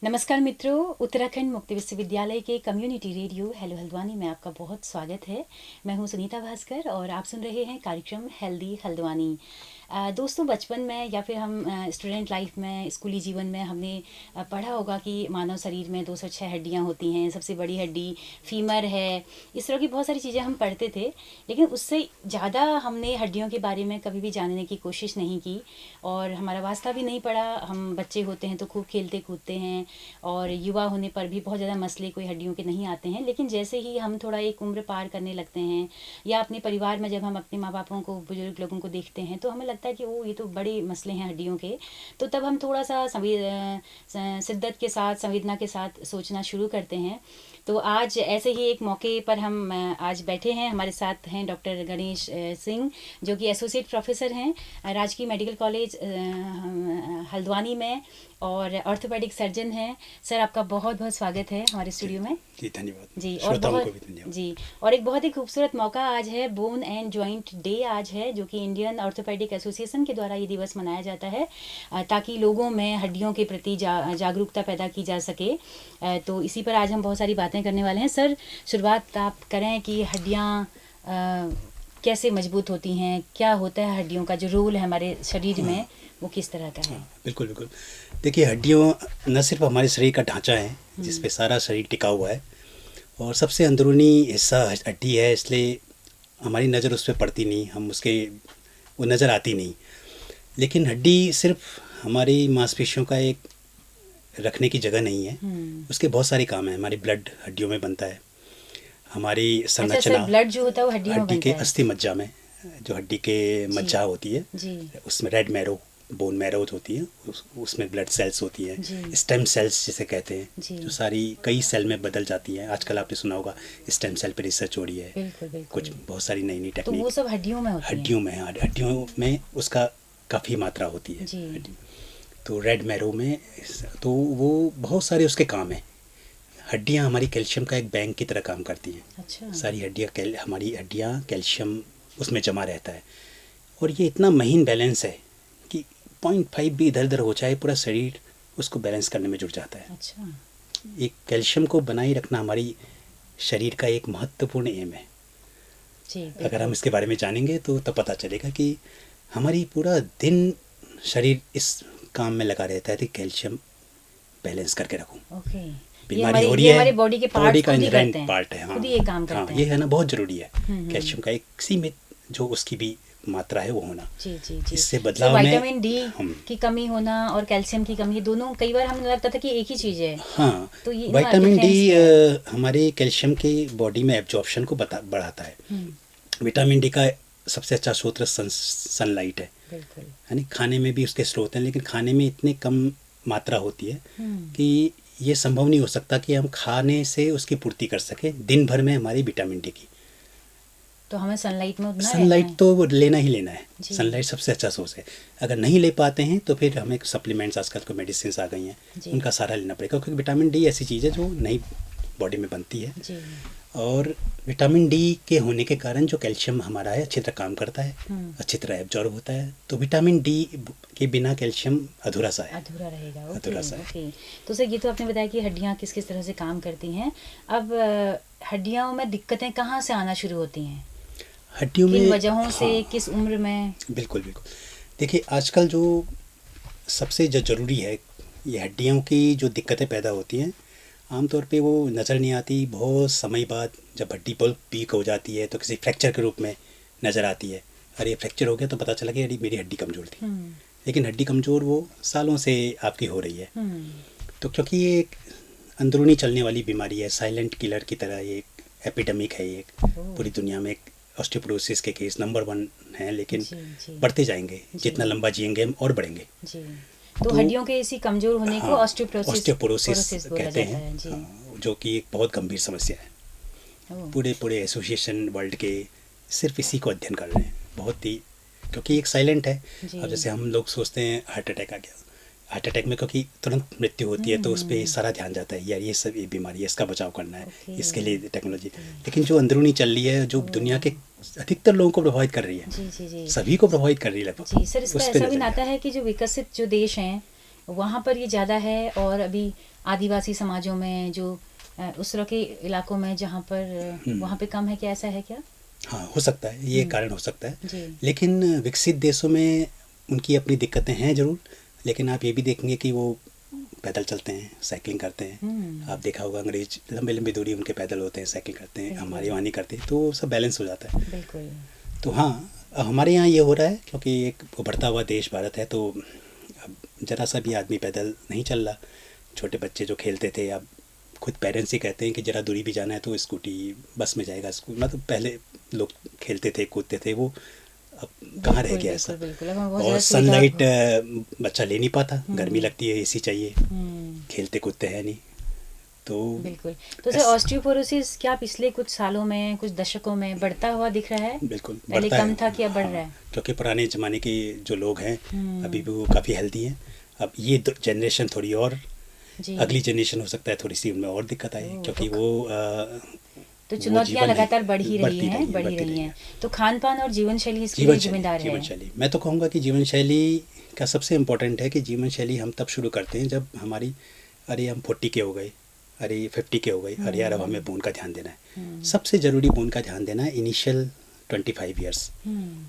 नमस्कार मित्रों, उत्तराखंड मुक्ति विश्वविद्यालय के कम्युनिटी रेडियो हेलो हल्द्वानी में आपका बहुत स्वागत है। मैं हूं सुनीता भास्कर और आप सुन रहे हैं कार्यक्रम हेल्दी हल्द्वानी। दोस्तों, बचपन में या फिर हम स्टूडेंट लाइफ में, स्कूली जीवन में हमने पढ़ा होगा कि मानव शरीर में 206 हड्डियां होती हैं। सबसे बड़ी हड्डी फीमर है। इस तरह की बहुत सारी चीज़ें हम पढ़ते थे, लेकिन उससे ज़्यादा हमने हड्डियों के बारे में कभी भी जानने की कोशिश नहीं की और हमारा वास्ता भी नहीं पड़ा। हम बच्चे होते हैं तो खूब खेलते कूदते हैं और युवा होने पर भी बहुत ज़्यादा मसले कोई हड्डियों के नहीं आते हैं। लेकिन जैसे ही हम थोड़ा एक उम्र पार करने लगते हैं या अपने परिवार में जब हम अपने माँ बापों को, बुजुर्ग लोगों को देखते हैं, तो हमें लगता है कि वो ये तो बड़े मसले हैं हड्डियों के। तो तब हम थोड़ा सा शिद्दत के साथ, संवेदना के साथ सोचना शुरू करते हैं। तो आज ऐसे ही एक मौके पर हम आज बैठे हैं। हमारे साथ हैं डॉक्टर गणेश सिंह, जो कि एसोसिएट प्रोफेसर हैं राजकीय मेडिकल कॉलेज हल्द्वानी में और ऑर्थोपेडिक सर्जन हैं। सर, आपका बहुत बहुत स्वागत है हमारे स्टूडियो में। जी, धन्यवाद जी। और श्रोताओं बहुत को भी धन्यवाद जी। और एक बहुत ही खूबसूरत मौका आज है, बोन एंड जॉइंट डे आज है, जो कि इंडियन ऑर्थोपेडिक एसोसिएशन के द्वारा ये दिवस मनाया जाता है ताकि लोगों में हड्डियों के प्रति जागरूकता पैदा की जा सके। तो इसी पर आज हम बहुत सारी बातें करने वाले हैं। सर, शुरुआत आप करें कि हड्डियाँ कैसे मजबूत होती हैं, क्या होता है हड्डियों का जो रोल है हमारे शरीर में, वो किस तरह का है? बिल्कुल बिल्कुल। देखिए, हड्डियों न सिर्फ हमारे शरीर का ढांचा है जिस पे सारा शरीर टिका हुआ है, और सबसे अंदरूनी हिस्सा हड्डी है, इसलिए हमारी नज़र उस पर पड़ती नहीं, हम उसके वो नज़र आती नहीं। लेकिन हड्डी सिर्फ हमारी मांसपेशियों का एक रखने की जगह नहीं है, उसके बहुत सारे काम हैं। हमारी ब्लड हड्डियों में बनता है, हमारी संरचना ब्लड जो होता है वो हड्डियों में हड्डी बनता के है। अस्थि मज्जा में, जो हड्डी के मज्जा होती है जी। उसमें रेड मैरो, बोन मैरो होती है, उसमें ब्लड सेल्स होती जी। हैं, स्टेम सेल्स जिसे कहते हैं, जी। जो सारी कई सेल में बदल जाती हैं। आजकल आपने सुना होगा स्टेम सेल पे रिसर्च हो रही है। बिल्कुल बिल्कुल। कुछ बहुत सारी नई नई तो टेक्निक वो सब हड्डियों में होती हड्डियों में, हड्डियों में उसका काफ़ी मात्रा होती है। जी। तो रेड मैरो में, तो वो बहुत सारे उसके काम हैं। हड्डियाँ हमारी कैल्शियम का एक बैंक की तरह काम करती हैं। अच्छा। सारी हमारी हड्डियाँ कैल्शियम उसमें जमा रहता है, और ये इतना महीन बैलेंस है कि 0.5 भी इधर उधर हो जाए, पूरा शरीर उसको बैलेंस करने में जुट जाता है। अच्छा। एक कैल्शियम को बनाए रखना हमारी शरीर का एक महत्वपूर्ण एम है। जी। अगर हम इसके बारे में जानेंगे तो तब पता चलेगा कि हमारी पूरा दिन शरीर इस काम में लगा रहता है कि कैल्शियम बैलेंस करके रखूं। ओके। बीमारी हो रही ये है, हमारे बॉडी के बॉडी पार्ट्स का खुद ही इंहेरेंट करते हैं, पार्ट है। हाँ खुद ही ये काम हाँ, करते ये हैं। है ना, बहुत ज़रूरी है। कैल्शियम का एक सीमित जो उसकी भी मात्रा है वो होना। जी जी जी। इससे तो बदलाव में विटामिन डी की कमी होना और कैल्शियम की कमी, दोनों कई बार हमें लगता था कि एक ही चीज़ है। हाँ, तो ये विटामिन डी डिफरेंस क्या है? हमारे कैल्शियम के बॉडी में एब्जॉर्प्शन को बढ़ाता है। विटामिन डी का सबसे अच्छा स्रोत सनलाइट है। बिल्कुल। यानी खाने में भी उसके स्रोत हैं, लेकिन खाने में इतनी कम मात्रा होती है कि ये संभव नहीं हो सकता कि हम खाने से उसकी पूर्ति कर सकें दिन भर में हमारी विटामिन डी की। तो हमें सनलाइट में उतना रहना सनलाइट है। तो लेना ही लेना है। जी। सनलाइट सबसे अच्छा सोर्स है। अगर नहीं ले पाते हैं तो फिर हमें सप्लीमेंट्स, आजकल को मेडिसिन आ गई हैं, जी। उनका सहारा लेना पड़ेगा, क्योंकि विटामिन डी ऐसी चीज़ है जो नई बॉडी में बनती है। जी। और विटामिन डी के होने के कारण जो कैल्शियम हमारा है अच्छी तरह काम करता है, अच्छी तरह एब्जॉर्ब होता है। तो विटामिन डी के बिना कैल्शियम अधूरा सा है, अधूरा रहेगा। अधूरा सा है। ओके। तो सर, ये तो आपने बताया कि हड्डियाँ किस किस तरह से काम करती हैं। अब हड्डियों में दिक्कतें कहाँ से आना शुरू होती हैं, हड्डियों किन में? वजहों से, हाँ, किस उम्र में? बिल्कुल बिल्कुल। देखिए, आजकल जो सबसे जो ज़रूरी है, ये हड्डियों की जो दिक्कतें पैदा होती हैं, आमतौर पे वो नज़र नहीं आती। बहुत समय बाद जब हड्डी बहुत वीक हो जाती है तो किसी फ्रैक्चर के रूप में नज़र आती है। अरे ये फ्रैक्चर हो गया तो पता चला कि अरे मेरी हड्डी कमज़ोर थी। लेकिन हड्डी कमज़ोर वो सालों से आपकी हो रही है। तो क्योंकि ये एक अंदरूनी चलने वाली बीमारी है, साइलेंट किलर की तरह ये एक एपिडेमिक है। ये एक पूरी दुनिया में एक ऑस्टियोपोरोसिस के केस नंबर 1 हैं, लेकिन जी, जी। बढ़ते जाएंगे। जितना लंबा जिएंगे हम और बढ़ेंगे। जी। तो हड्डियों के इसी कमजोर होने को ऑस्टियोपोरोसिस बोला कहते जाता हैं। है। जी। हाँ, जो कि एक बहुत गंभीर समस्या है। ओह। पूरे एसोसिएशन वर्ल्ड के सिर्फ इसी को अध्ययन कर रहे हैं, बहुत ही, क्योंकि एक साइलेंट है। जी। अब जैसे हम लोग सोचते हैं हार्ट अटैक आ गया, हार्ट अटैक में क्योंकि तुरंत मृत्यु होती है तो उस पर सारा ध्यान जाता है, यार ये सब ये बीमारी है, इसका बचाव करना है, ओके। इसके लिए टेक्नोलॉजी। लेकिन जो अंदरूनी चल रही है, जो दुनिया के अधिकतर लोगों को प्रभावित कर रही है, जी जी जी। सभी को प्रभावित कर रही है लगभग, जी सर, इसका उस पे ऐसा भी नजर नाता दिया। है कि जो विकसित जो देश हैं, वहाँ पर ये ज़्यादा है, और अभी आदिवासी समाजों में जो उस तरह के इलाकों में जहाँ पर वहाँ पे कम है क्या, ऐसा है क्या? हाँ, हो सकता है, ये हम्म, कारण हो सकता है। जी। लेकिन विकसित देशों में उनकी अपनी दिक्कतें हैं ज़रूर, लेकिन आप ये भी देखेंगे कि वो पैदल चलते हैं, साइकिलिंग करते हैं। आप देखा होगा अंग्रेज लंबी लंबी दूरी उनके पैदल होते हैं, साइकिल करते हैं, बिल्कुल हमारे वहाँ नहीं करते, तो सब बैलेंस हो जाता है। बिल्कुल। तो हाँ, हमारे यहाँ ये हो रहा है क्योंकि एक उभरता हुआ देश भारत है, तो अब ज़रा सा भी आदमी पैदल नहीं चल रहा। छोटे बच्चे जो खेलते थे, अब खुद पेरेंट्स ही कहते हैं कि ज़रा दूरी भी जाना है तो स्कूटी बस में जाएगा स्कूल। मतलब पहले लोग खेलते थे, कूदते थे, वो अब कहाँ रह बिल्कुल गया बिल्कुल ऐसा। बिल्कुल, अब हम बहुत और ज़्यादा सुविधा सनलाइट बच्चा ले नहीं पाता, गर्मी हम्म लगती है, एसी चाहिए, हम्म खेलते कूदते हैं नहीं। तो बिल्कुल। तो सर, ऐस ऑस्टियोपोरोसिस क्या पिछले कुछ सालों में, कुछ दशकों में बढ़ता हुआ दिख रहा है? बिल्कुल पहले बढ़ता कम है। था कि अब बढ़ रहा हाँ, है? क्योंकि पुराने ज़माने के जो लोग हैं अभी हम्म भी वो काफ़ी हेल्दी हैं। अब ये जनरेशन थोड़ी और, जी। अगली जनरेशन हो सकता है थोड़ी सी उनमें और दिक्कत आए, ओह, क्योंकि वो तो वो चुनौतियां जीवन नहीं, लगातार बढ़ ही रही बढ़ती हैं, रही है, बढ़ ही बढ़ती रही रही हैं। है। तो खान पान और जीवन शैली इसके लिए जीवन शैली, जिम्मेदार है। जीवन शैली मैं तो कहूँगा कि जीवन शैली का सबसे इम्पोर्टेंट है कि जीवन शैली हम तब शुरू करते हैं जब हमारी, अरे हम 40 के हो गए, अरे 50 के हो गए, अरे यार अब हमें बोन का ध्यान देना है। हम्म सबसे ज़रूरी बोन का ध्यान देना है इनिशियल 25 ईयर्स। हम्म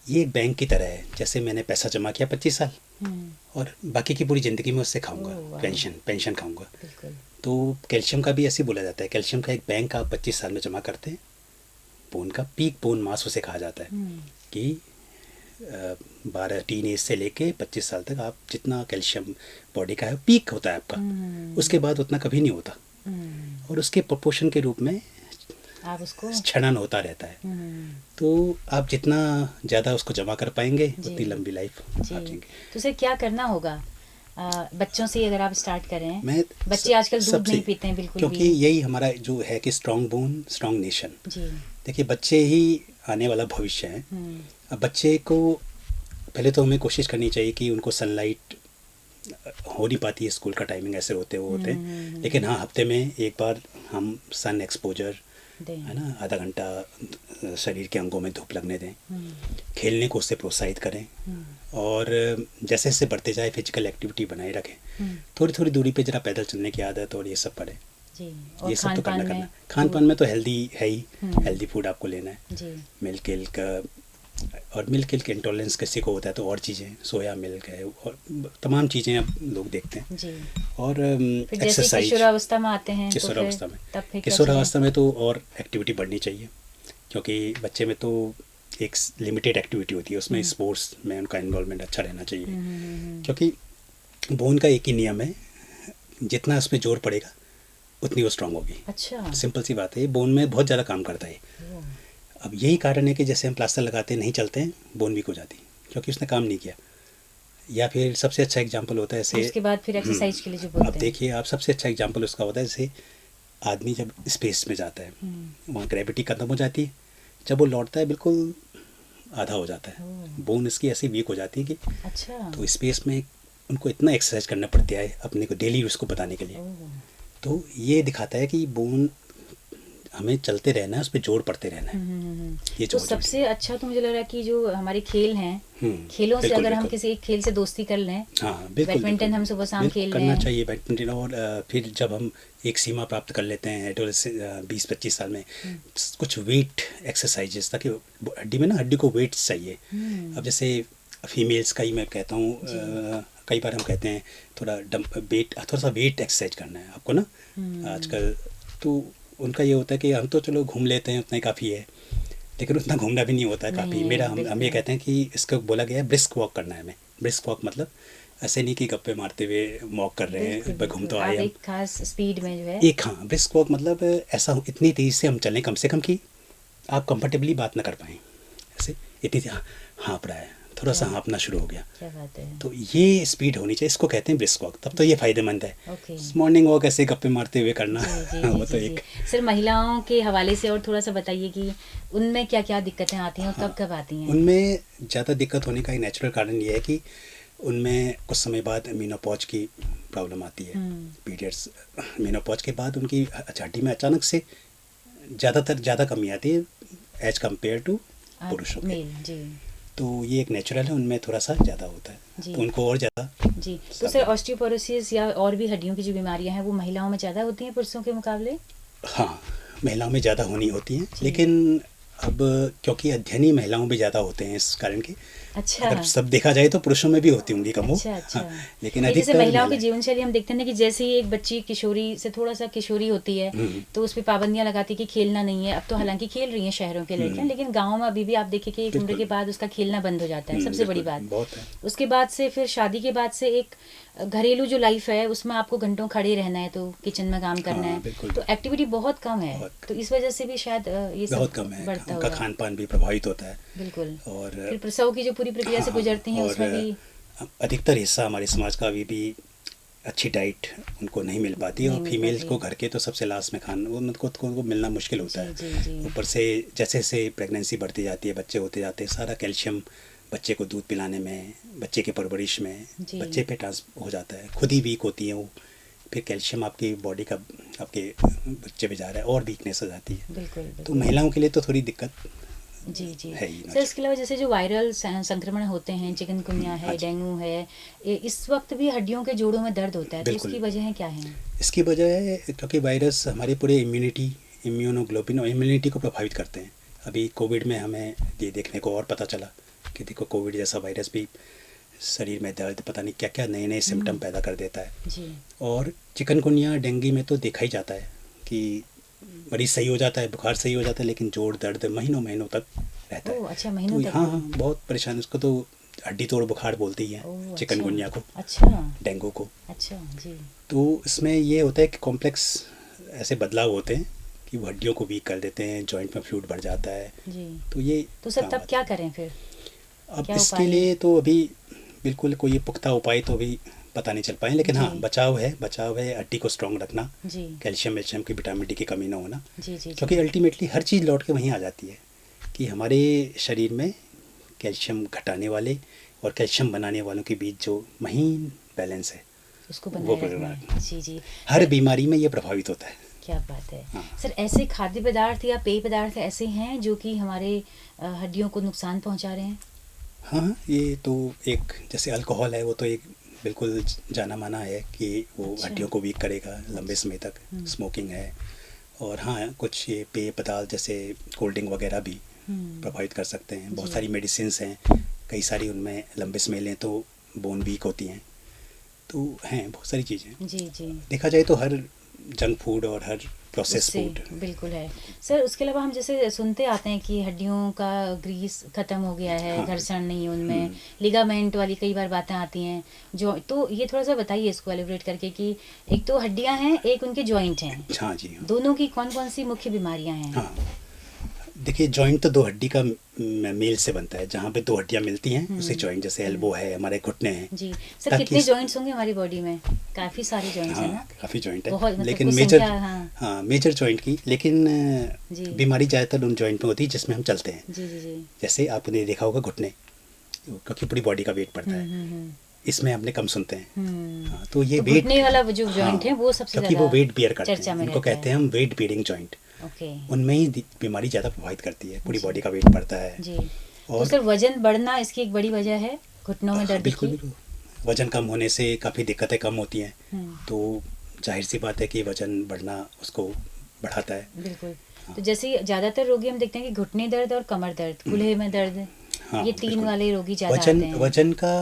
ये एक बैंक की तरह है, जैसे मैंने पैसा जमा किया 25 साल, हम्म, और बाकी की पूरी ज़िंदगी में उससे खाऊंगा, ओह वाह, पेंशन पेंशन खाऊंगा। बिल्कुल। तो कैल्शियम का भी ऐसे ही बोला जाता है, कैल्शियम का एक बैंक आप 25 साल में जमा करते हैं। बोन का पीक बोन मास उसे कहा जाता है हम्म कि 12 टीन एज से लेके 25 साल तक आप जितना कैल्शियम बॉडी का है पीक होता है आपका, हम्म उसके बाद उतना कभी नहीं होता, और उसके प्रपोर्शन के रूप में आप उसको क्षरण होता रहता है। हम्म तो आप जितना ज़्यादा उसको जमा कर पाएंगे जी उतनी लंबी लाइफ आप जी। जिएंगे। तो सर, क्या करना होगा? बच्चों से अगर आप स्टार्ट करें। मैं बच्चे आजकल दूध सबसे, नहीं पीते हैं बिल्कुल क्योंकि भी। यही हमारा जो है कि स्ट्रॉन्ग बोन स्ट्रॉन्ग नेशन। जी। देखिए बच्चे ही आने वाला भविष्य है। हम्म अब बच्चे को पहले तो हमें कोशिश करनी चाहिए कि उनको सनलाइट, हो नहीं पाती है, स्कूल का टाइमिंग ऐसे होते वो होते हैं, लेकिन हाँ हफ्ते में एक बार हम सन एक्सपोजर दें। है ना, आधा घंटा शरीर के अंगों में धूप लगने दें, हम्म खेलने को उससे प्रोत्साहित करें, हम्म और जैसे जैसे बढ़ते जाए फिजिकल एक्टिविटी बनाए रखें, हम्म, थोड़ी थोड़ी दूरी पे जरा पैदल चलने की आदत और ये सब पड़े। जी। और ये सब खान तो पान करना में खान पान में तो हेल्दी है ही, हम्म, हेल्दी फूड आपको लेना है। जी मिल्क विल्क, और मिल्क विल्क इंटॉलरेंस किसी को होता है तो और चीज़ें, सोया मिल्क है और तमाम चीज़ें अब लोग देखते हैं। जी। और फिर जैसे एक्सरसाइज किशोरावस्था में आते हैं तो फिर किशोरावस्था में, तब फिर क्या किशोरावस्था में तो और एक्टिविटी बढ़नी चाहिए, क्योंकि बच्चे में तो एक लिमिटेड एक्टिविटी होती है, उसमें स्पोर्ट्स में उनका इन्वॉल्वमेंट अच्छा रहना चाहिए, क्योंकि बोन का एक ही नियम है, जितना उसमें जोर पड़ेगा उतनी वो स्ट्रांग होगी। अच्छा। सिंपल सी बात है, ये बोन में बहुत ज़्यादा काम करता है। ओह, अब यही कारण है कि जैसे हम प्लास्टर लगाते हैं, नहीं चलते हैं, बोन वीक हो जाती है, क्योंकि उसने काम नहीं किया। या फिर सबसे अच्छा एग्जांपल होता है जैसे, उसके बाद फिर एक्सरसाइज के लिए जो अब बोलते हैं। देखिए आप, सबसे अच्छा एग्जांपल उसका होता है जैसे आदमी जब स्पेस में जाता है, वहाँ ग्रेविटी खत्म हो जाती है, जब वो लौटता है बिल्कुल आधा हो जाता है, ओह, बोन इसकी ऐसी वीक हो जाती है कि, अच्छा। तो स्पेस में उनको इतना एक्सरसाइज करना पड़ता है अपने को डेली उसको बताने के लिए। ओह, तो ये दिखाता है कि बोन हमें चलते रहना है, उस पर जोर पड़ते रहना है। ये तो जो सबसे अच्छा तो मुझे लग रहा है कि जो हमारे खेल हैं, खेलों से बिल्कुल अगर हम बिल्कुल, किसी एक खेल से दोस्ती कर लें, हाँ बिल्कुल बैडमिंटन बिल्कुल, हम सुबह शाम बिल्कुल खेल करना लें। चाहिए बैडमिंटन, और फिर जब हम एक सीमा प्राप्त कर लेते हैं एडोलेसेंस 20-25 साल में, कुछ वेट एक्सरसाइजेस, ताकि हड्डी में ना, हड्डी को वेट चाहिए। अब जैसे फीमेल्स का ही मैं कहता हूँ, कई बार हम कहते हैं थोड़ा वेट, थोड़ा सा वेट एक्सरसाइज करना है आपको ना आजकल। तो उनका ये होता है कि हम तो चलो घूम लेते हैं, उतना ही काफ़ी है, लेकिन उतना घूमना भी नहीं होता है काफ़ी। नहीं, मेरा हम बिल्कुल ये कहते हैं कि इसको बोला गया है ब्रिस्क वॉक करना है हमें। ब्रिस्क वॉक मतलब ऐसे नहीं कि गप्पे मारते हुए वॉक कर रहे हैं, बिल्कुल घूम तो बिल्कुल। आए आप हम। एक खास स्पीड में जो है। एक, हाँ, ब्रिस्क वॉक मतलब ऐसा इतनी तेज़ी से हम चलें कम से कम कि आप कंफर्टेबली बात ना कर पाएँ, ऐसे इतनी हाँप रहा है, थोड़ा सा हाँपना शुरू हो गया, क्या बात है। तो ये स्पीड होनी चाहिए, इसको कहते हैं ब्रिस्क वॉक। तब तो ये फ़ायदेमंद है। ओके। मॉर्निंग वॉक ऐसे गप्पे मारते हुए करना जी जी वो जी तो जी एक, जी। सर, महिलाओं के हवाले से और थोड़ा सा बताइए कि उनमें क्या क्या दिक्कतें आती हैं और कब कब आती हैं? उनमें ज़्यादा दिक्कत होने का एक नेचुरल कारण ये है कि उनमें कुछ समय बाद मेनोपॉज की प्रॉब्लम आती है। पीरियड्स, मेनोपॉज के बाद उनकी हड्डी में अचानक से ज़्यादा कमी आती है एज कम्पेयर टू पुरुषों के। मेल जी। तो ये एक नेचुरल है, उनमें थोड़ा सा ज़्यादा होता है, जी तो उनको और ज़्यादा जी। तो सर सावधान। ऑस्टियोपोरोसिस या और भी हड्डियों की जो बीमारियां हैं वो महिलाओं में ज़्यादा होती हैं पुरुषों के मुकाबले? हाँ, महिलाओं में ज़्यादा होनी होती हैं, जी। लेकिन अब क्योंकि अध्ययन ही महिलाओं में ज़्यादा होते हैं इस कारण के, अच्छा अगर सब देखा जाए तो पुरुषों में भी होती होंगी कम हो। अच्छा अच्छा। हाँ, लेकिन नहीं, जैसे अधिकतर महिलाओं की महिलाएं। जीवन शैली हम देखते हैं ना कि जैसे ही एक बच्ची किशोरी से थोड़ा सा किशोरी होती है हम्म, तो उस पे पाबंदियां लगाती कि खेलना नहीं है। अब तो हालांकि खेल रही हैं शहरों के लड़कियां, लेकिन गाँव में अभी भी आप देखिए कि एक उम्र के बिल्कुल। बाद उसका खेलना बंद हो जाता है, सबसे बड़ी बिल्कुल बात। बहुत है। उसके बाद से फिर शादी के बाद से एक घरेलू जो लाइफ है उसमें आपको घंटों खड़े रहना है, तो किचन में काम करना हाँ है, बिल्कुल। तो एक्टिविटी बहुत कम है। बहुत तो इस वजह से भी शायद ये सब बहुत कम है, बढ़ता उनका होगा। खान पान भी प्रभावित होता है। बिल्कुल। और फिर प्रसव की जो पूरी प्रक्रिया हाँ से हाँ, गुजरती हैं और उसमें भी अधिकतर हिस्सा हमारे समाज का अभी भी अच्छी डाइट उनको नहीं मिल पाती, नहीं और मिल फीमेल्स पाती। को घर के तो सबसे लास्ट में खाना वो उनको मिलना मुश्किल होता जी है। जी जी ऊपर से जैसे जैसे प्रेगनेंसी बढ़ती जाती है, बच्चे होते जाते हैं, सारा कैल्शियम बच्चे को दूध पिलाने में, बच्चे की परवरिश में जी। बच्चे पे ट्रांस हो जाता है, खुद ही वीक होती हैं वो, फिर कैल्शियम आपकी बॉडी का आपके बच्चे पे जा रहा है और वीकनेस हो जाती है। बिल्कुल तो बिल्कुल। महिलाओं के लिए तो थोड़ी दिक्कत जी जी। है ही सर इसके अलावा जैसे जो वायरल संक्रमण होते हैं, चिकनगुनिया हाँ है, जी। डेंगू है, इस वक्त भी हड्डियों के जोड़ों में दर्द होता है, तो बिल्कुल। उसकी वजह क्या है? इसकी वजह है क्योंकि वायरस हमारे पूरे इम्यूनोग्लोबिन और इम्यूनिटी को प्रभावित करते हैं। अभी कोविड में हमें ये देखने को और पता चला कि देखो कोविड जैसा वायरस भी शरीर में दर्द, पता नहीं क्या क्या नए नए सिम्टम पैदा कर देता है। जी। और चिकनगुनिया डेंगू में तो देखा ही जाता है कि मरीज सही हो जाता है, बुखार सही हो जाता है, लेकिन जोड़ दर्द महीनों महीनों तक रहता ओह है। अच्छा, तो महीनों तक हाँ भी? हाँ, बहुत परेशान, उसको तो हड्डी तोड़ बुखार बोलती हैं ओह अच्छा चिकनगुनिया को, अच्छा डेंगू को। अच्छा। जी तो इसमें ये होता है कि कॉम्प्लेक्स ऐसे बदलाव होते हैं कि वो हड्डियों को वीक कर देते हैं, जॉइंट में फ्लूइड बढ़ जाता है। जी। तो ये तो सर काम तब आता क्या है। करें फिर? अब क्या इसके उपाय है? लिए तो अभी बिल्कुल कोई पुख्ता उपाय तो अभी पता नहीं चल पाए, लेकिन हाँ जी बचाव है, हड्डी को स्ट्रॉन्ग रखना, जी कैल्शियम वेल्शियम की, विटामिन डी की कमी ना होना, जी जी क्योंकि जी। अल्टीमेटली हर चीज़ लौट के वहीं आ जाती है कि हमारे शरीर में कैल्शियम घटाने वाले और कैल्शियम बनाने वालों के बीच जो महीन बैलेंस है उसको वो बनाए बरकरार रखना है। जी जी। हर सर बीमारी में ये प्रभावित होता है। क्या बात है। हाँ सर ऐसे खाद्य पदार्थ या पेय पदार्थ ऐसे हैं जो कि हमारे हड्डियों को नुकसान पहुंचा रहे हैं? हाँ, ये तो एक जैसे अल्कोहल है, वो तो एक बिल्कुल जाना माना है कि वो अच्छा हड्डियों को वीक करेगा लंबे समय तक। हम्म स्मोकिंग है, और हाँ कुछ ये पेय पदार्थ जैसे कोल्ड ड्रिंक वगैरह भी हम्म। प्रभावित कर सकते हैं। बहुत जी सारी मेडिसिन्स हैं, कई सारी उनमें लंबे समय लें तो बोन वीक होती हैं, तो हैं बहुत सारी चीज़ें। जी जी। देखा जाए तो हर जंक फूड और हर प्रोसेस उससे फूड। बिल्कुल है। सर उसके अलावा हम जैसे सुनते आते हैं कि हड्डियों का ग्रीस खत्म हो गया है, हाँ घर्षण नहीं उनमें, हम्म, लिगामेंट वाली कई बार बातें आती हैं जो, तो ये थोड़ा सा बताइए इसको एलिब्रेट करके कि एक तो हड्डियां हैं, एक उनके जॉइंट हैं, हाँ जी हाँ। दोनों की कौन कौन सी मुख्य बीमारियां हैं? हाँ देखिए, जॉइंट तो दो हड्डी का मेल से बनता है, जहाँ पे दो हड्डियाँ मिलती हैं उसे जॉइंट, जैसे एल्बो है, हमारे घुटने हैं। जी। सर ताकि कितने जॉइंट्स होंगे हमारी बॉडी में? काफी सारे जॉइंट्स हैं हाँ ना? काफ़ी जॉइंट है, बहुत, मतलब लेकिन कुछ मेजर, संख्या। हाँ हाँ मेजर जॉइंट की, लेकिन जी बीमारी ज़्यादातर उन जॉइंट में होती है जिसमें हम चलते हैं। जी जी जी। जैसे आपने देखा होगा घुटने, क्योंकि पूरी बॉडी का वेट पड़ता है, हम्म। इसमें आपने कम सुनते हैं। हम्म। हाँ, तो ये तो वेट, घुटने वाला जो हाँ जॉइंट है वो सबसे क्योंकि वो ज्यादा वेट बियर करते चर्चा हैं, में उनको रहता कहते है। हैं हम वेट बियरिंग जॉइंट। ओके। उनमें ही बीमारी ज़्यादा प्रभावित करती है, पूरी जी बॉडी का वेट बढ़ता है। जी। तो और सर वजन बढ़ना इसकी एक बड़ी वजह है घुटनों में हाँ दर्द बिल्कुल की? बिल्कुल, वज़न कम होने से काफ़ी दिक्कतें कम होती हैं, हम्म। तो जाहिर सी बात है कि वज़न बढ़ना उसको बढ़ाता है। बिल्कुल। तो जैसे ज्यादातर रोगी हम देखते हैं कि घुटने दर्द और कमर दर्द, कूल्हे में दर्द, हाँ ये तीन बिल्कुल। वाले रोगी ज्यादा वजन आते हैं। वजन का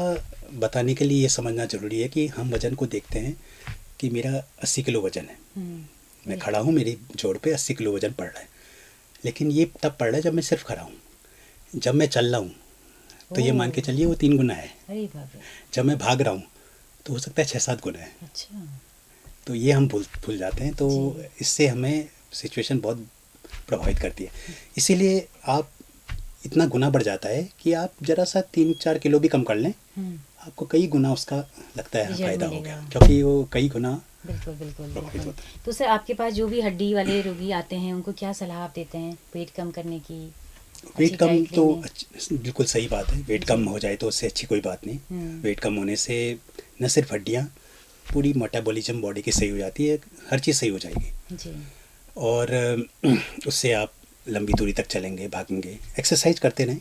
बताने के लिए ये समझना ज़रूरी है कि हम वजन को देखते हैं कि मेरा 80 किलो वजन है, मैं खड़ा हूँ, मेरी जोड़ पे 80 किलो वजन पड़ रहा है, लेकिन ये तब पड़ रहा है जब मैं सिर्फ खड़ा हूँ। जब मैं चल रहा हूँ तो ये मान के ओह, चलिए वो 3 गुना है। अरे बाप रे। जब मैं भाग रहा हूँ तो हो सकता है 6-7 गुना है। अच्छा तो ये हम भूल जाते हैं, तो जी। इससे हमें सिचुएशन बहुत प्रभावित करती है। इसीलिए आप इतना गुना बढ़ जाता है कि आप ज़रा सा 3-4 किलो भी कम कर लें, आपको कई गुना उसका लगता है रिजल्ट फ़ायदा हो मिलेगा। गया, क्योंकि वो कई गुना बिल्कुल बिल्कुल प्रभावित बिल्कुल। होता है। तो सर आपके पास जो भी हड्डी वाले रोगी आते हैं उनको क्या सलाह आप देते हैं वेट कम करने की? वेट अच्छी कम डाइट तो लेने? बिल्कुल सही बात है, वेट जी। कम हो जाए तो उससे अच्छी कोई बात नहीं। हम्म। वेट कम होने से न सिर्फ हड्डियाँ, पूरी मेटाबॉलिज्म बॉडी की सही हो जाती है, हर चीज़ सही हो जाएगी, जी और उससे आप लंबी दूरी तक चलेंगे, भागेंगे, एक्सरसाइज करते रहें।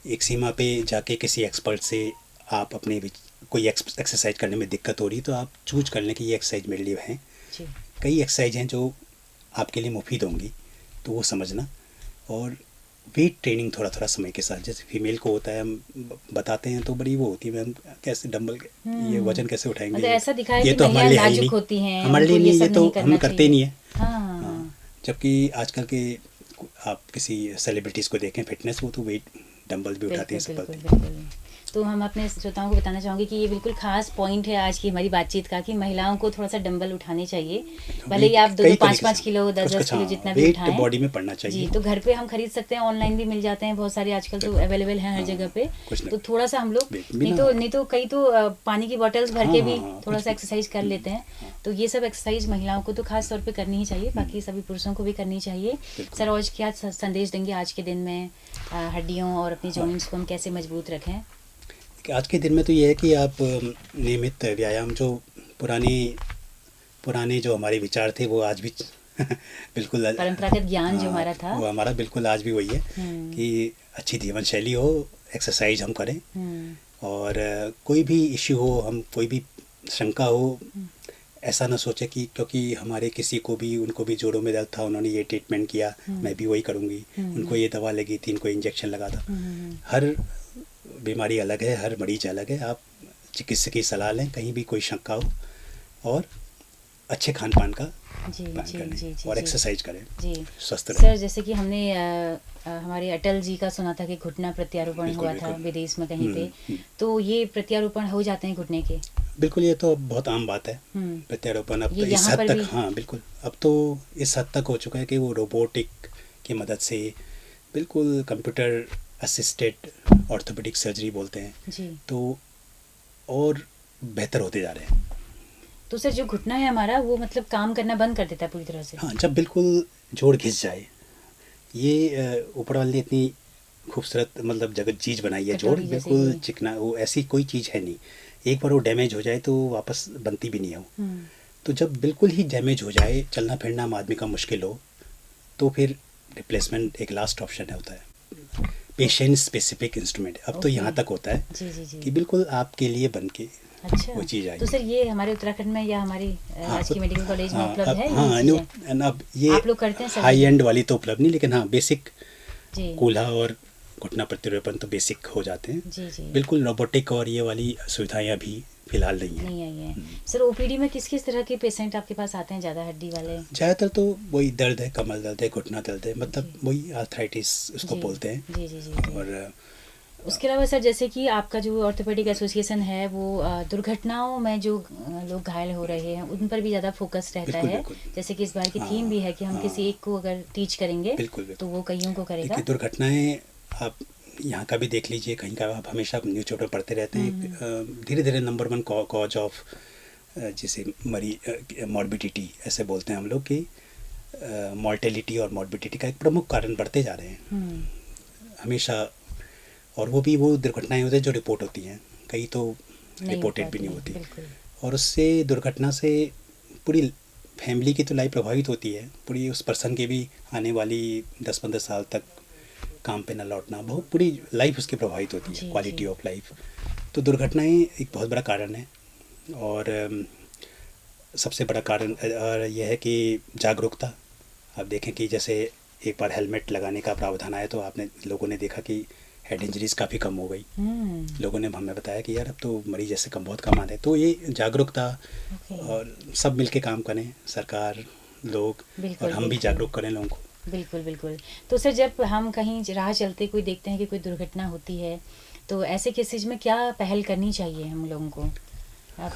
एक सीमा पे जाके किसी एक्सपर्ट से आप अपने कोई एक्सरसाइज करने में दिक्कत हो रही तो आप चूज कर लें कि ये एक्सरसाइज मेरे लिए है। जी। कई एक्सरसाइज हैं जो आपके लिए मुफीद होंगी, तो वो समझना। और वेट ट्रेनिंग थोड़ा थोड़ा समय के साथ, जैसे फीमेल को होता है, हम बताते हैं तो बड़ी वो होती है, मैम कैसे डंबल ये वजन कैसे उठाएंगे, मतलब ऐसा दिखाया ये कि तो हमारे लिए है ही नाजुक नहीं, होती हैं, हमारे लिए उनको नहीं, ये सब तो नहीं हम करना करते ही नहीं है। हाँ। हाँ, जबकि आजकल के आप किसी सेलिब्रिटीज़ को देखें फिटनेस, वो तो वेट डंबल भी उठाते हैं, सब बिल्कुल करते हैं। बिल्कुल। तो हम अपने श्रोताओं को बताना चाहूँगी कि ये बिल्कुल खास पॉइंट है आज की हमारी बातचीत का, कि महिलाओं को थोड़ा सा डंबल उठाने चाहिए, भले ही वेट आप दो कई दो पाँच तरीके पाँच से, किलो दस कुछ दस कुछ किलो हाँ, जितना भी वेट उठाएं। बॉडी में पड़ना जी, चाहिए। तो घर पे हम खरीद सकते हैं, ऑनलाइन भी मिल जाते हैं बहुत सारे आजकल तो अवेलेबल हैं हर जगह पे। कुछ तो थोड़ा सा हम लोग वेट नहीं बिना, तो कई तो पानी की बॉटल्स भर हाँ के हाँ भी हाँ, थोड़ा कुछ सा भी, एक्सरसाइज कर लेते हैं। तो ये सब एक्सरसाइज महिलाओं को तो खास तौर पे करनी ही चाहिए, बाकी सभी पुरुषों को भी करनी चाहिए। बिल्कुल। सर आज क्या संदेश देंगे आज के दिन में, हड्डियों और अपनी जॉइंट्स को हम कैसे मजबूत रखें? कि आज के दिन में तो ये है कि आप नियमित व्यायाम, जो पुराने पुराने जो हमारे विचार थे वो आज भी बिल्कुल परंपरागत ज्ञान जो हाँ, हमारा था। वो हमारा बिल्कुल आज भी वही है कि अच्छी जीवन शैली हो, एक्सरसाइज हम करें, और कोई भी इश्यू हो, हम कोई भी शंका हो, ऐसा ना सोचे कि क्योंकि हमारे किसी को भी, उनको भी जोड़ों में दर्द था, उन्होंने ये ट्रीटमेंट किया, मैं भी वही करूँगी, उनको ये दवा लगी थी, इनको इंजेक्शन लगा था। हर बीमारी अलग है, हर मरीज अलग है। आप चिकित्सक की सलाह लें कहीं भी कोई शंका हो, और अच्छे खान पान का जी पालन जी करें, जी जी और जी एक्सरसाइज करें, जी। स्वस्थ सर रहें। जैसे कि हमने हमारे अटल जी का सुना था कि घुटना प्रत्यारोपण बिल्कुल हुआ था बिल्कुल। विदेश में कहीं पे, तो ये प्रत्यारोपण हो जाते हैं घुटने के? बिल्कुल, ये तो अब बहुत आम बात है हम्म। प्रत्यारोपण। अब ये तो इस यहाँ हद पर तक, भी? हाँ बिल्कुल, अब तो इस हद तक हो चुका है कि वो रोबोटिक की मदद से, बिल्कुल कंप्यूटर असिस्टेड ऑर्थोपेडिक सर्जरी बोलते हैं, जी। तो और बेहतर होते जा रहे हैं। तो सर जो घुटना है हमारा, वो मतलब काम करना बंद कर देता है पूरी तरह से? हाँ, जब बिल्कुल जोड़ घिस जाए, ये ऊपर वाले ने इतनी खूबसूरत मतलब जगत चीज़ बनाई है, जोड़ कटोरी जैसे बिल्कुल ये। चिकना, वो ऐसी कोई चीज़ है नहीं। एक बार वो डैमेज हो जाए तो वापस बनती भी नहीं है वो। तो जब बिल्कुल ही डैमेज हो जाए, चलना फिरना आदमी का मुश्किल हो, तो फिर रिप्लेसमेंट एक लास्ट ऑप्शन होता है। पेशेंट स्पेसिफिक इंस्ट्रूमेंट, अब तो ओके। यहाँ तक होता है जी जी जी। कि बिल्कुल आपके लिए बन के अच्छा, वो चीज़ आई तो है। सर ये हमारे उत्तराखंड में या हमारी हाँ, राजकीय मेडिकल कॉलेज में हाँ, उपलब्ध अब है हाँ, ये चीज़ें? अब ये आप लोग करते हैं हाई सर्जरी? एंड वाली तो उपलब्ध नहीं, लेकिन हाँ बेसिक जी कूल्हा और घुटना प्रत्यारोपण तो बेसिक हो जाते हैं। जी जी। बिल्कुल रोबोटिक और ये वाली सुविधाएं अभी फिलहाल नहीं है। नहीं आई है। सर ओपीडी में किस किस तरह के पेशेंट आपके पास आते हैं, ज़्यादा हड्डी वाले? ज़्यादातर तो वही दर्द है, कमर दर्द है, घुटना दर्द है, मतलब जी। वही आर्थराइटिस उसको जी बोलते हैं। जी जी जी जी। और उसके अलावा सर जैसे कि आपका जो ऑर्थोपेडिक एसोसिएशन है वो दुर्घटनाओं में जो लोग घायल हो रहे हैं उन पर भी ज़्यादा फोकस रहता बिल्कुल है, बिल्कुल। जैसे कि इस बार की हाँ, थीम भी है कि हम हाँ, किसी एक को अगर टीच करेंगे बिल्कुल बिल्कुल। तो वो कईयों को करेगा। देखिए, दुर्घटनाएं आप यहाँ का भी देख लीजिए, कहीं का आप हमेशा न्यूज़पेपर पढ़ते रहते हैं। धीरे धीरे नंबर वन कॉज ऑफ, जिसे मॉर्बिडिटी ऐसे बोलते हैं हम लोग, कि मॉर्टेलिटी और मॉर्बिडिटी का एक प्रमुख कारण बढ़ते जा रहे हैं हमेशा। और वो भी वो दुर्घटनाएं होती हैं जो रिपोर्ट होती हैं, कई तो रिपोर्टेड भी नहीं होती। बिल्कुल। और उससे, दुर्घटना से पूरी फैमिली की तो लाइफ प्रभावित होती है, पूरी उस पर्सन की भी आने वाली 10-15 साल तक काम पे न लौटना, बहुत पूरी लाइफ उसकी प्रभावित होती है, जी, क्वालिटी जी। Of life. तो दुर्घटनाएं एक बहुत बड़ा कारण है। और सबसे बड़ा कारण और यह है कि जागरूकता। आप देखें कि जैसे एक बार हेलमेट लगाने का प्रावधान आया तो आपने, लोगों ने देखा कि हेड इंजरीज काफ़ी कम हो गई। लोगों ने हमें बताया कि यार अब तो मरीज ऐसे कम, बहुत कम आते हैं। तो ये जागरूकता, ओके। और सब मिलके काम करें, सरकार, लोग, बिल्कुल और हम भी बिल्कुल जागरूक करें लोगों को। बिल्कुल बिल्कुल। तो सर जब हम कहीं राह चलते कोई देखते हैं कि कोई दुर्घटना होती है, तो ऐसे केसेज में क्या पहल करनी चाहिए हम लोगों को?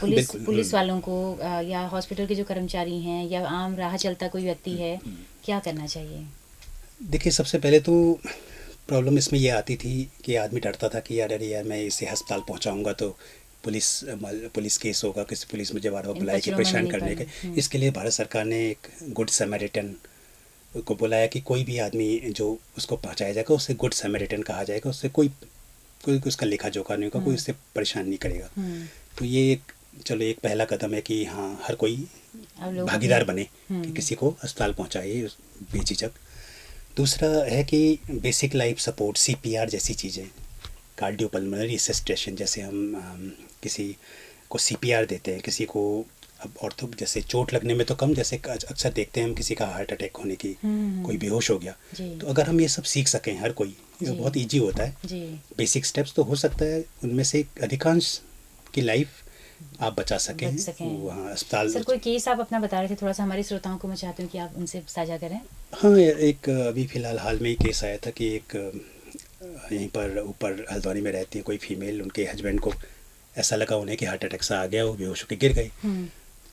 बिल्कुल। पुलिस वालों को, या हॉस्पिटल के जो कर्मचारी हैं, या आम राह चलता कोई व्यक्ति है, क्या करना चाहिए? देखिए, सबसे पहले तो प्रॉब्लम इसमें ये आती थी कि आदमी डरता था कि यार, अरे यार, मैं इसे अस्पताल पहुंचाऊंगा तो पुलिस केस होगा, किसी पुलिस मुझे बार बार इन बुलाएगी कचरों में परेशान नहीं करने के। पड़ना। इसके लिए भारत सरकार ने एक गुड समैरिटन को बुलाया कि कोई भी आदमी जो उसको पहुंचाया जाएगा उसे गुड समैरिटन कहा जाएगा, उससे कोई कोई उसका लेखा जोखा नहीं होगा, कोई उससे परेशान नहीं करेगा। तो ये एक, चलो एक पहला कदम है कि हाँ, हर कोई अब लोग भागीदार बने कि किसी को अस्पताल पहुंचाए बेझिझक। दूसरा है कि बेसिक लाइफ सपोर्ट, CPR जैसी चीज़ें, कार्डियोपल्मोनरी रिसस्टेशन, जैसे हम किसी को सीपीआर देते हैं, किसी को अब ऑर्थो जैसे चोट लगने में तो कम, जैसे अक्सर देखते हैं हम किसी का हार्ट अटैक होने की, कोई बेहोश हो गया, जी तो अगर हम ये सब सीख सकें हर कोई, ये जी बहुत इजी होता है। जी बेसिक स्टेप्स तो हो सकता है उनमें से अधिकांश की लाइफ आप बचा सकें बच सकें। वहाँ अस्पताल। सर कोई केस आप अपना बता रहे थे, थोड़ा सा हमारे श्रोताओं को मैं चाहती हूँ कि आप उनसे साझा करें। हाँ, एक अभी फ़िलहाल हाल में ही केस आया था कि एक यहीं पर ऊपर हल्द्वानी में रहती है कोई फीमेल, उनके हस्बैंड को ऐसा लगा उन्हें कि हार्ट अटैक सा आ गया, वो बेहोश होकर गिर गए।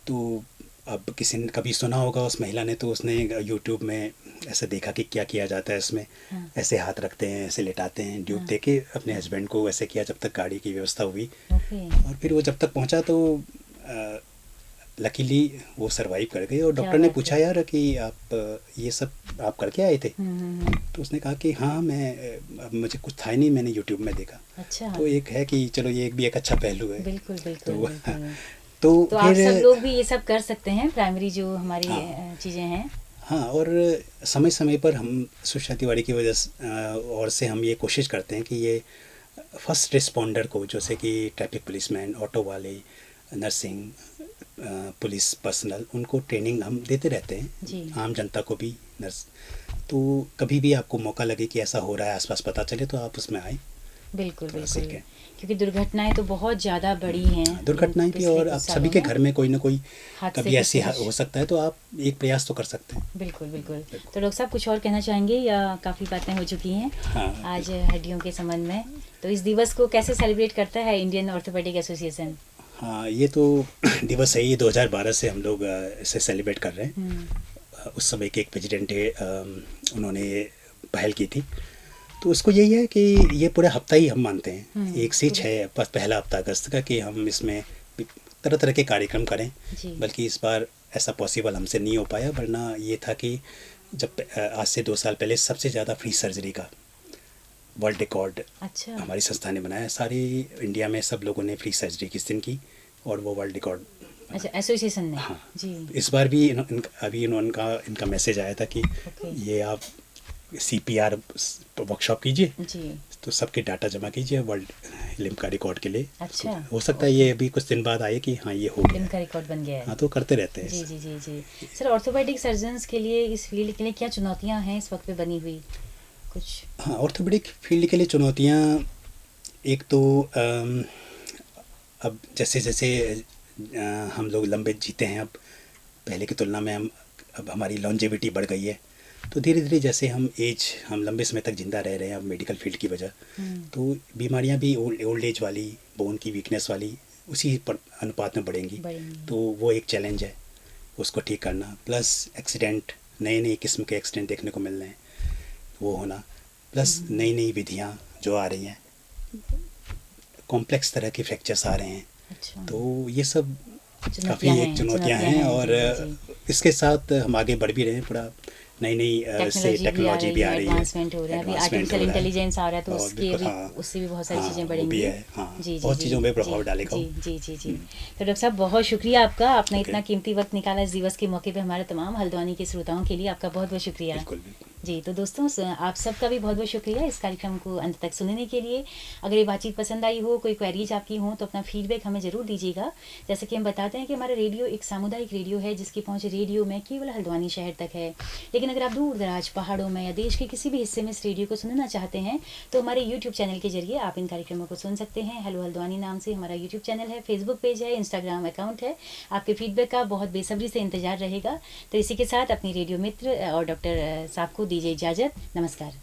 तो अब किसी ने कभी सुना होगा उस महिला ने, तो उसने यूट्यूब में ऐसे देखा कि क्या किया जाता है इसमें, हाँ, ऐसे हाथ रखते हैं, ऐसे लेटाते हैं, ट्यूब हाँ, दे के अपने हस्बैंड को ऐसे किया जब तक गाड़ी की व्यवस्था हुई। ओके, और फिर वो जब तक पहुंचा तो लकीली वो सरवाइव कर गए। और क्या डॉक्टर ने बात पूछा है। यार कि आप ये सब आप करके आए थे? हम्म। तो उसने कहा कि हाँ, मैं अब मुझे कुछ था ही नहीं, मैंने यूट्यूब में देखा। अच्छा, तो एक है कि चलो ये भी एक अच्छा पहलू है। बिल्कुल बिल्कुल तो बिल्कुल। तो तो आप सब फिर लोग भी ये सब कर सकते हैं, प्राइमरी जो हमारी हाँ चीज़ें हैं। हाँ, और समय समय पर हम सुषमा तिवारी की वजह से और से हम ये कोशिश करते हैं कि ये फर्स्ट रिस्पॉन्डर को, जैसे कि ट्रैफिक पुलिसमैन, ऑटो वाले, नर्सिंग, पुलिस पर्सनल, उनको ट्रेनिंग हम देते रहते जी हैं, आम जनता को भी। नर्स तो कभी भी आपको मौका लगे कि ऐसा हो रहा है आसपास पता चले तो आप उसमें आए, बिल्कुल थोड़ा बिल्कुल, सीखें। क्योंकि दुर्घटनाएं तो बहुत ज़्यादा बढ़ी हैं दुर्घटनाएं भी, पिछले और कुछ आप सालों सभी के में। घर में कोई ना कोई हादसे कभी कुछ ऐसी न कुछ। हो सकता है, तो आप एक प्रयास तो कर सकते हैं। बिल्कुल बिल्कुल। तो डॉक्टर साहब कुछ और कहना चाहेंगे या काफ़ी बातें हो चुकी हैं हाँ आज हड्डियों के संबंध में? तो इस दिवस को कैसे सेलिब्रेट करता है इंडियन ऑर्थोपेडिक एसोसिएशन? हाँ, ये तो दिवस है, ये 2012 से हम लोग इसे सेलिब्रेट कर रहे हैं। हम्म, उस समय के एक प्रेसिडेंट थे, उन्होंने पहल की थी। तो उसको यही है कि ये पूरा हफ्ता ही हम मानते हैं, 1 से 6, बस पहला हफ्ता अगस्त का, कि हम इसमें तरह तरह के कार्यक्रम करें। जी बल्कि इस बार ऐसा पॉसिबल हमसे नहीं हो पाया, वरना ये था कि जब आज से 2 साल पहले सबसे ज़्यादा फ्री सर्जरी का वर्ल्ड रिकॉर्ड अच्छा हमारी संस्था ने बनाया। सारी इंडिया में सब लोगों ने फ्री सर्जरी किस दिन की, और वो वर्ल्ड रिकॉर्ड बना। अच्छा, एसोसिएशन ने। हाँ, जी इस बार भी अभी इनका मैसेज आया था कि ओके ये आप सीपीआर वर्कशॉप कीजिए, जी तो सबके डाटा जमा कीजिए वर्ल्ड लिम्फ का रिकॉर्ड के लिए। अच्छा, हो सकता है ये अभी कुछ दिन बाद आए कि हाँ ये हो गया इनका है। रिकॉर्ड बन गया है। हाँ, तो करते रहते हैं जी ऐसा। जी जी जी। सर ऑर्थोपेडिक सर्जन्स के लिए, इस फील्ड के लिए क्या चुनौतियां हैं इस वक्त पे बनी हुई कुछ? हाँ, ऑर्थोपेडिक फील्ड के लिए चुनौतियाँ, एक तो अब जैसे जैसे हम लोग लंबे जीते हैं, अब पहले की तुलना में अब हमारी लॉन्जेविटी बढ़ गई है। तो धीरे धीरे जैसे हम लंबे समय तक ज़िंदा रह रहे हैं अब मेडिकल फील्ड की वजह, तो बीमारियां भी ओल्ड एज वाली, बोन की वीकनेस वाली उसी अनुपात में बढ़ेंगी। बढ़ेंगी। तो वो एक चैलेंज है, उसको ठीक करना। प्लस एक्सीडेंट, नए नए किस्म के एक्सीडेंट देखने को मिल रहे हैं, वो होना। प्लस नई नई विधियाँ जो आ रही हैं, कॉम्प्लेक्स तरह के फ्रैक्चर्स आ रहे हैं। अच्छा, तो ये सब चुनौतियां काफ़ी हैं, एक चुनौतियां हैं। और जी जी जी। इसके साथ हम आगे बढ़ भी रहे हैं, पूरा नई नई टेक्नोलॉजी भी आ रही है, एडवांसमेंट हो रहा है, अभी एडवांसमेंट आर्टिफिशियल हो रहा है। इंटेलिजेंस आ रहा है, तो और उसके बिल्कुल, भी, हाँ उससे भी बहुत सारी हाँ, चीज़ें वो भी बढ़ेंगी। है, हाँ, जी जी बहुत जी चीज़ों पे जी प्रभाव डालेगा जी वो। जी जी जी। तो डॉक्टर साहब बहुत शुक्रिया आपका, आपने ओके, इतना कीमती वक्त निकाला इस दिवस के मौके पे हमारे तमाम हल्द्वानी के श्रोताओं के लिए, आपका बहुत बहुत शुक्रिया। बिल्कुल बिल्कुल। जी, तो दोस्तों आप सबका भी बहुत बहुत शुक्रिया इस कार्यक्रम को अंत तक सुनने के लिए। अगर ये बातचीत पसंद आई हो, कोई क्वेरीज आपकी हो, तो अपना फीडबैक हमें ज़रूर दीजिएगा। जैसे कि हम बताते हैं कि हमारा रेडियो एक सामुदायिक रेडियो है, जिसकी पहुंच रेडियो में केवल हल्द्वानी शहर तक है। लेकिन अगर आप दूर दराज पहाड़ों में या देश के किसी भी हिस्से में इस रेडियो को सुनना चाहते हैं, तो हमारे यूट्यूब चैनल के जरिए आप इन कार्यक्रमों को सुन सकते हैं। हेलो हल्द्वानी नाम से हमारा यूट्यूब चैनल है, फेसबुक पेज है, इंस्टाग्राम अकाउंट है। आपके फीडबैक का बहुत बेसब्री से इंतजार रहेगा। तो इसी के साथ अपनी रेडियो मित्र और डॉक्टर साहब को दीजिए इजाज़त। नमस्कार।